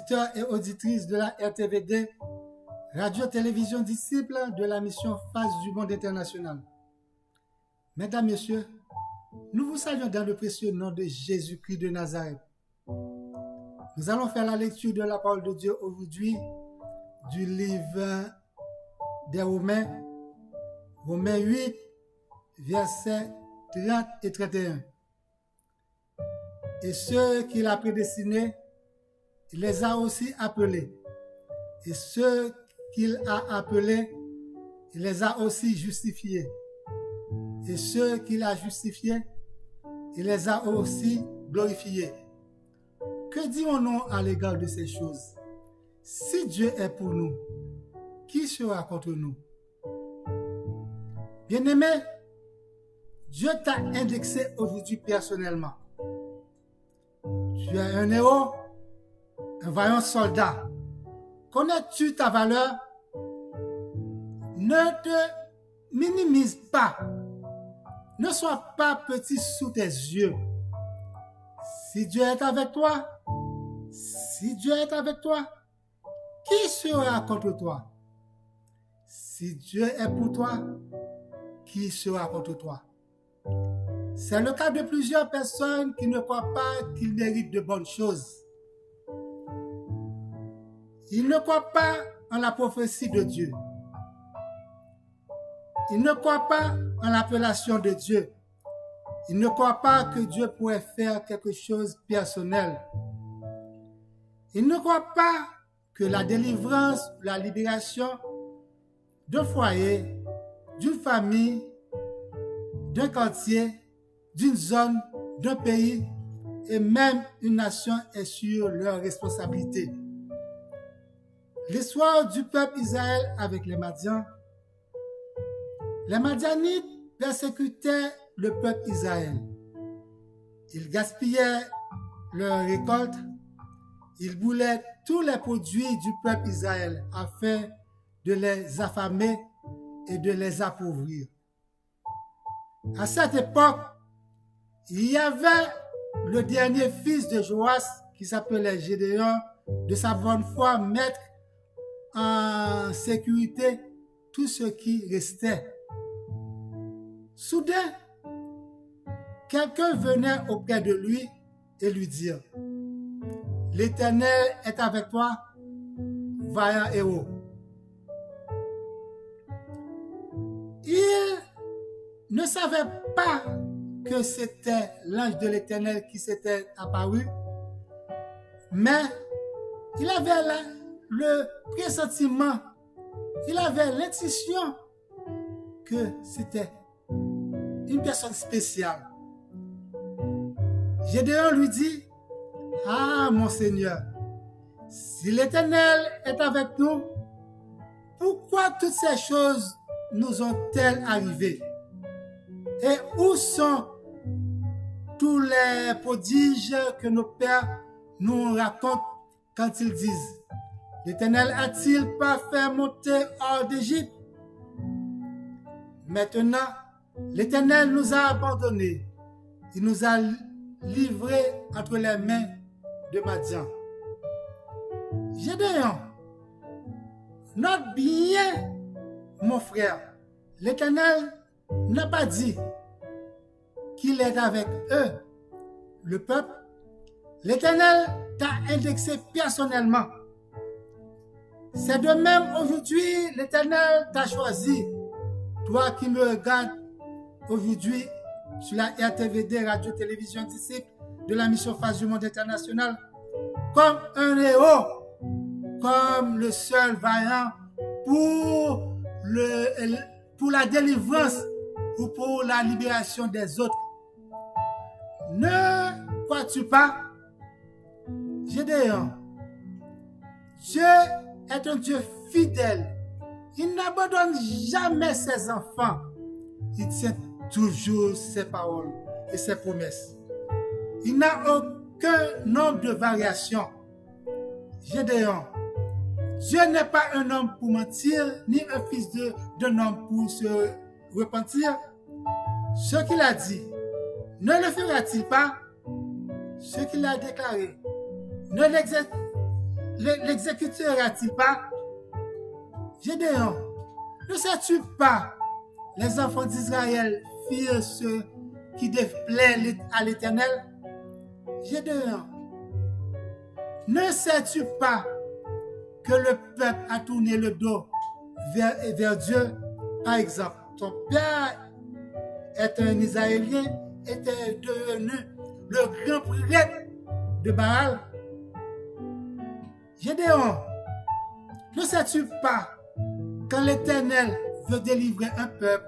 auditeurs et auditrices de la RTVD, Radio-Télévision Disciple de la mission Face du Monde International. Mesdames, Messieurs, nous vous saluons dans le précieux nom de Jésus-Christ de Nazareth. Nous allons faire la lecture de la parole de Dieu aujourd'hui du livre des Romains, Romains 8, versets 30 et 31. Et ceux qu'il a prédestinés, il les a aussi appelés. Et ceux qu'il a appelés, il les a aussi justifiés. Et ceux qu'il a justifiés, il les a aussi glorifiés. Que dirons-nous à l'égard de ces choses? Si Dieu est pour nous, qui sera contre nous? Bien-aimé, Dieu t'a indexé aujourd'hui personnellement. Tu es un héros, un vaillant soldat. Connais-tu ta valeur? Ne te minimise pas. Ne sois pas petit sous tes yeux. Si Dieu est avec toi, qui sera contre toi? Si Dieu est pour toi, qui sera contre toi? C'est le cas de plusieurs personnes qui ne croient pas qu'ils méritent de bonnes choses. Ils ne croient pas en la prophétie de Dieu. Ils ne croient pas en l'appellation de Dieu. Ils ne croient pas que Dieu pourrait faire quelque chose de personnel. Ils ne croient pas que la délivrance, la libération d'un foyer, d'une famille, d'un quartier, d'une zone, d'un pays et même une nation est sur leur responsabilité. L'histoire du peuple Israël avec les Madians. Les Madianites persécutaient le peuple Israël. Ils gaspillaient leurs récoltes. Ils boulaient tous les produits du peuple Israël afin de les affamer et de les appauvrir. À cette époque, il y avait le dernier fils de Joas qui s'appelait Gédéon, de sa bonne foi mettre en sécurité tout ce qui restait. Soudain, quelqu'un venait auprès de lui et lui dit: L'Éternel est avec toi, vaillant héros. Il ne savait pas que c'était l'ange de l'Éternel qui s'était apparu, mais il avait le pressentiment, il avait l'intuition que c'était une personne spéciale. Gédéon lui dit: Ah, mon Seigneur, si l'Éternel est avec nous, pourquoi toutes ces choses nous ont-elles arrivé? Et où sont tous les prodiges que nos pères nous racontent quand ils disent: L'Éternel a-t-il pas fait monter hors d'Égypte? Maintenant, l'Éternel nous a abandonnés. Il nous a livrés entre les mains de Madian. Gédéon, note bien, mon frère, l'Éternel n'a pas dit qu'il est avec eux, le peuple. L'Éternel t'a indexé personnellement. C'est de même aujourd'hui, l'Éternel t'a choisi. Toi qui me regardes aujourd'hui sur la RTVD, Radio-Télévision Disciple de la mission Face du Monde International, comme un héros, comme le seul vaillant pour la délivrance ou pour la libération des autres. Ne crois-tu pas, Gédéon, Dieu est un Dieu fidèle. Il n'abandonne jamais ses enfants. Il tient toujours ses paroles et ses promesses. Il n'a aucun nombre de variations. Gédéon, Dieu n'est pas un homme pour mentir, ni un fils d'un homme pour se repentir. Ce qu'il a dit, ne le fera-t-il pas? Ce qu'il a déclaré, ne l'exécuteras-tu pas? Gédéon, ne sais-tu pas, les enfants d'Israël firent ce qui déplaît à l'Éternel? Gédéon, ne sais-tu pas que le peuple a tourné le dos vers Dieu? Par exemple, ton père est un Israélien, était devenu le grand prêtre de Baal. Gédéon, ne sais-tu pas, quand l'Éternel veut délivrer un peuple,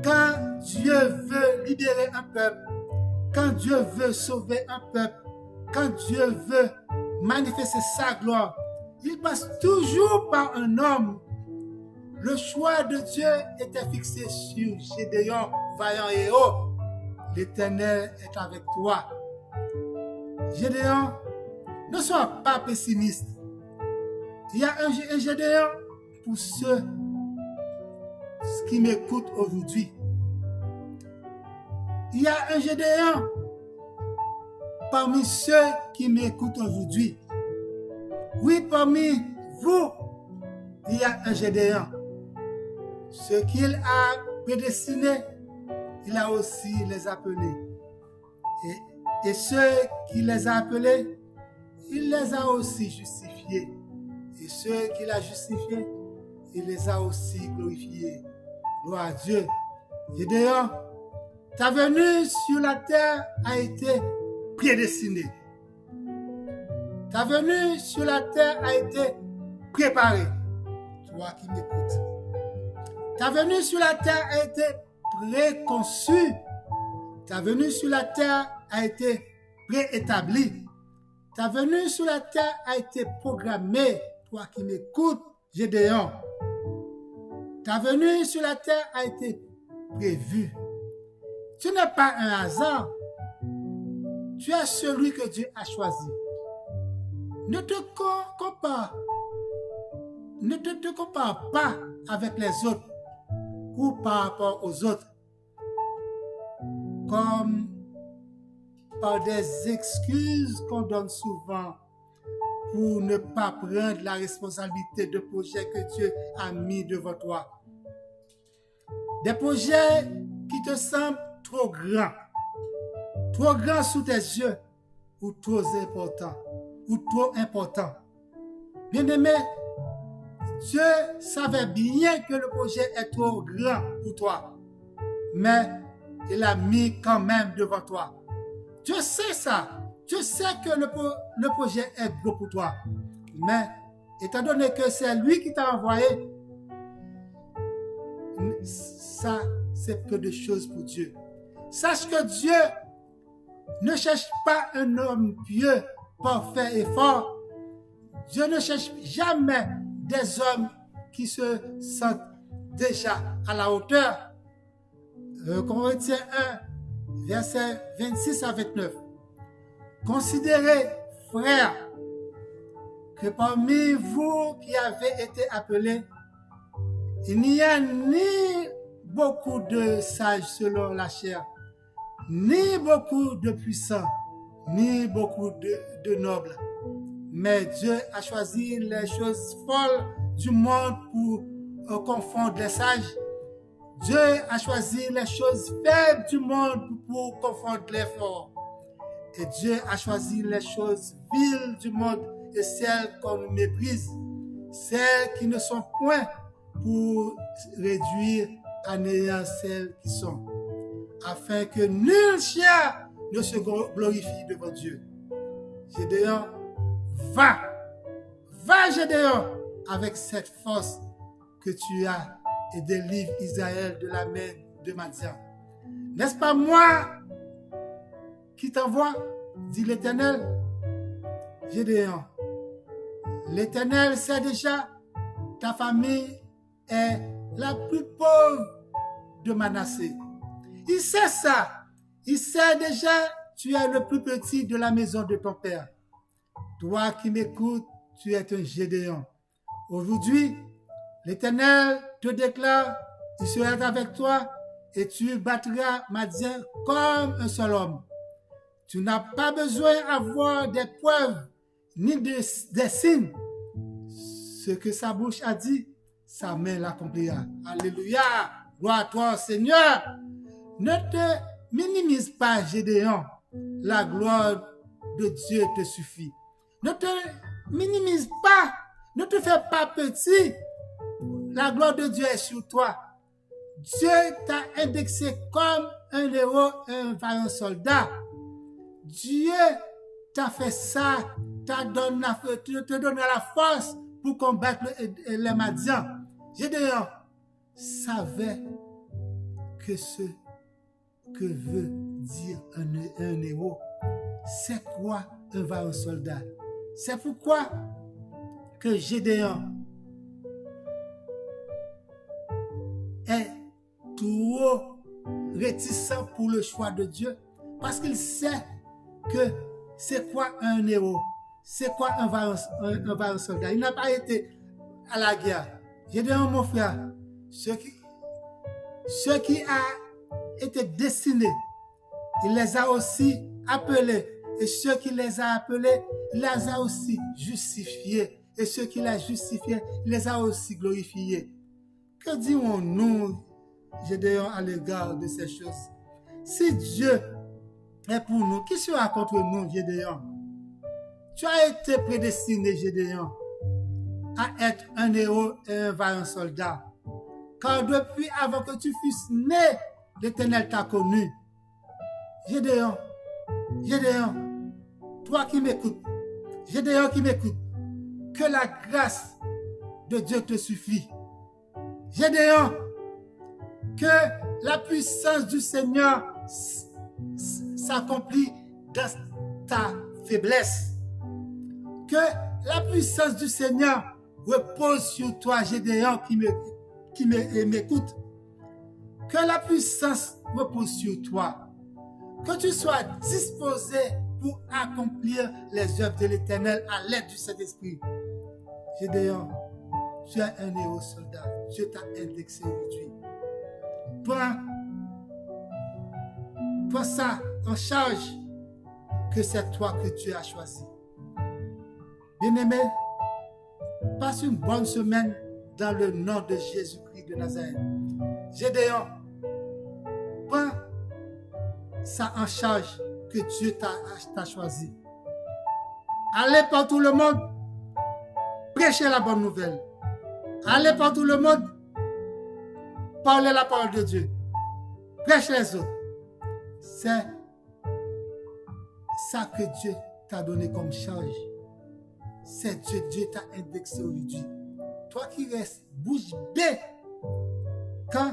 quand Dieu veut libérer un peuple, quand Dieu veut sauver un peuple, quand Dieu veut manifester sa gloire, il passe toujours par un homme. Le choix de Dieu était fixé sur Gédéon, vaillant héros. L'Éternel est avec toi. Gédéon, ne sois pas pessimiste. Il y a un Gédéon pour ceux qui m'écoutent aujourd'hui. Il y a un Gédéon parmi ceux qui m'écoutent aujourd'hui. Oui, parmi vous, il y a un Gédéon. Ce qu'il a prédestiné, il a aussi les appelés. Et ceux qui les a appelés, il les a aussi justifiés. Et ceux qu'il a justifiés, il les a aussi glorifiés. Gloire à Dieu. Gédéon, ta venue sur la terre a été prédestinée. Ta venue sur la terre a été préparée. Toi qui m'écoutes. Ta venue sur la terre a été préconçue. Ta venue sur la terre a été préétablie. Ta venue sur la terre a été programmée. Toi qui m'écoutes, Gédéon. Ta venue sur la terre a été prévue. Tu n'es pas un hasard. Tu es celui que Dieu a choisi. Ne te compare pas avec les autres ou par rapport aux autres comme par des excuses qu'on donne souvent pour ne pas prendre la responsabilité de projets que Dieu a mis devant toi. Des projets qui te semblent trop grands sous tes yeux ou trop importants. Bien-aimé, Dieu savait bien que le projet est trop grand pour toi, mais il l'a mis quand même devant toi. Dieu sait ça. Dieu sait que le projet est gros pour toi, mais étant donné que c'est lui qui t'a envoyé, ça, c'est peu de choses pour Dieu. Sache que Dieu ne cherche pas un homme pieux, parfait et fort. Dieu ne cherche jamais des hommes qui se sentent déjà à la hauteur. Corinthiens 1, versets 26 à 29. Considérez, frères, que parmi vous qui avez été appelés, il n'y a ni beaucoup de sages selon la chair, ni beaucoup de puissants, ni beaucoup de nobles. Mais Dieu a choisi les choses folles du monde pour confondre les sages. Dieu a choisi les choses faibles du monde pour confondre les forts. Et Dieu a choisi les choses viles du monde et celles qu'on méprise, celles qui ne sont point, pour réduire à néant celles qui sont, afin que nul chair ne se glorifie devant Dieu. Gédéon, va Gédéon, avec cette force que tu as, et délivre Israël de la main de Madian. N'est-ce pas moi qui t'envoie, dit l'Éternel? Gédéon, l'Éternel sait déjà, ta famille est la plus pauvre de Manassé. Il sait ça. Il sait déjà, tu es le plus petit de la maison de ton père. Toi qui m'écoutes, tu es un Gédéon. Aujourd'hui, l'Éternel te déclare, il sera avec toi et tu battras Madian comme un seul homme. Tu n'as pas besoin d'avoir des preuves ni des signes. Ce que sa bouche a dit, sa main l'accomplira. Alléluia. Gloire à toi, Seigneur. Ne te minimise pas, Gédéon. La gloire de Dieu te suffit. Ne te minimise pas. Ne te fais pas petit. La gloire de Dieu est sur toi. Dieu t'a indexé comme un héros, un vaillant soldat. Dieu t'a fait ça, te donne la force pour combattre les Madians. Gédéon savait que ce que veut dire un héros, c'est quoi un vaillant soldat. C'est pourquoi que Gédéon est trop réticent pour le choix de Dieu, parce qu'il sait que c'est quoi un héros, c'est quoi un vaillant soldat. Il n'a pas été à la guerre. Gédéon, mon frère, ce qui a été destiné, il les a aussi appelés. Et ceux qui les a appelés, il les a aussi justifiés. Et ceux qui les a justifiés, il les a aussi glorifiés. Que dirons-nous, Gédéon, à l'égard de ces choses? Si Dieu est pour nous, qui sera contre nous, Gédéon? Tu as été prédestiné, Gédéon, à être un héros et un vaillant soldat. Car depuis avant que tu fusses né, l'Éternel t'a connu. Gédéon, toi qui m'écoutes, Gédéon qui m'écoute, que la grâce de Dieu te suffit. Gédéon, que la puissance du Seigneur s'accomplit dans ta faiblesse. Que la puissance du Seigneur repose sur toi, Gédéon qui m'écoute. Que la puissance repose sur toi. Que tu sois disposé pour accomplir les œuvres de l'Éternel à l'aide du Saint-Esprit. Gédéon, tu es un héros soldat. Dieu t'a indexé aujourd'hui. Prends ça en charge, que c'est toi que Dieu a choisi. Bien-aimé, passe une bonne semaine dans le nom de Jésus-Christ de Nazareth. Gédéon, prends ça en charge, que Dieu t'a choisi. Allez par tout le monde, prêchez la bonne nouvelle. Allez par tout le monde, parlez la parole de Dieu. Prêchez les autres. C'est ça que Dieu t'a donné comme charge. C'est Dieu t'a indexé aujourd'hui. Toi qui restes bouche bée, quand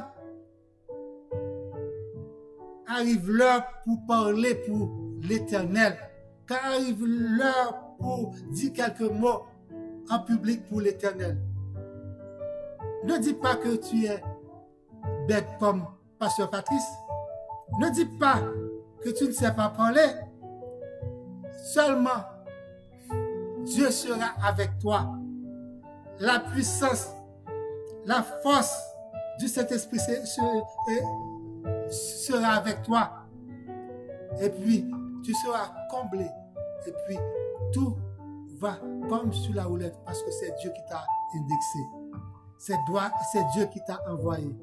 arrive l'heure pour parler pour l'Éternel, quand arrive l'heure pour dire quelques mots en public pour l'Éternel, ne dis pas que tu es bête comme Pasteur Patrice. Ne dis pas que tu ne sais pas parler. Seulement, Dieu sera avec toi. La puissance, la force du Saint-Esprit sera avec toi. Et puis, tu seras comblé. Et puis, tout va comme sur la roulette parce que c'est Dieu qui t'a indexé. C'est Dieu qui t'a envoyé.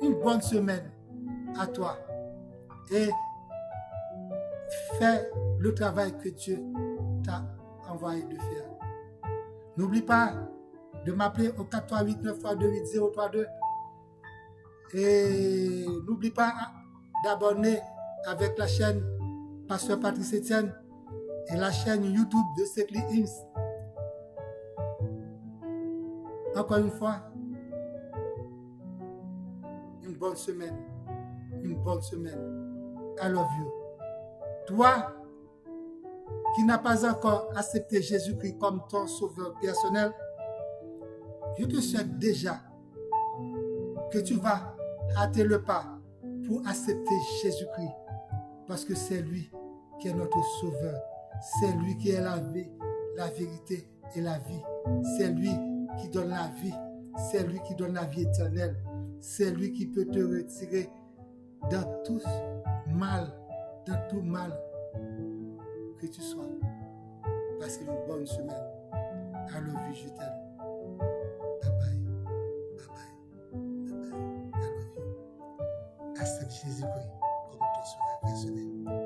Une bonne semaine à toi. Et fais le travail que Dieu t'a envoyé de faire. N'oublie pas de m'appeler au 438 932 8032. Et n'oublie pas d'abonner avec la chaîne Pasteur Patrice Etienne et la chaîne YouTube de Secli Hymns. Encore une fois, une bonne semaine. Une bonne semaine. I love you. Toi qui n'as pas encore accepté Jésus-Christ comme ton sauveur personnel, je te souhaite déjà que tu vas hâter le pas pour accepter Jésus-Christ, parce que c'est lui qui est notre sauveur, c'est lui qui est la vie, la vérité et la vie, c'est lui qui donne la vie, c'est lui qui donne la vie éternelle, c'est lui qui peut te retirer dans tout mal que tu sois. Passez une bonne semaine. I love you, je t'aime. Bye bye. Bye bye. Bye bye. I love you. Accepte Jésus-Christ comme ton sauveur personnel.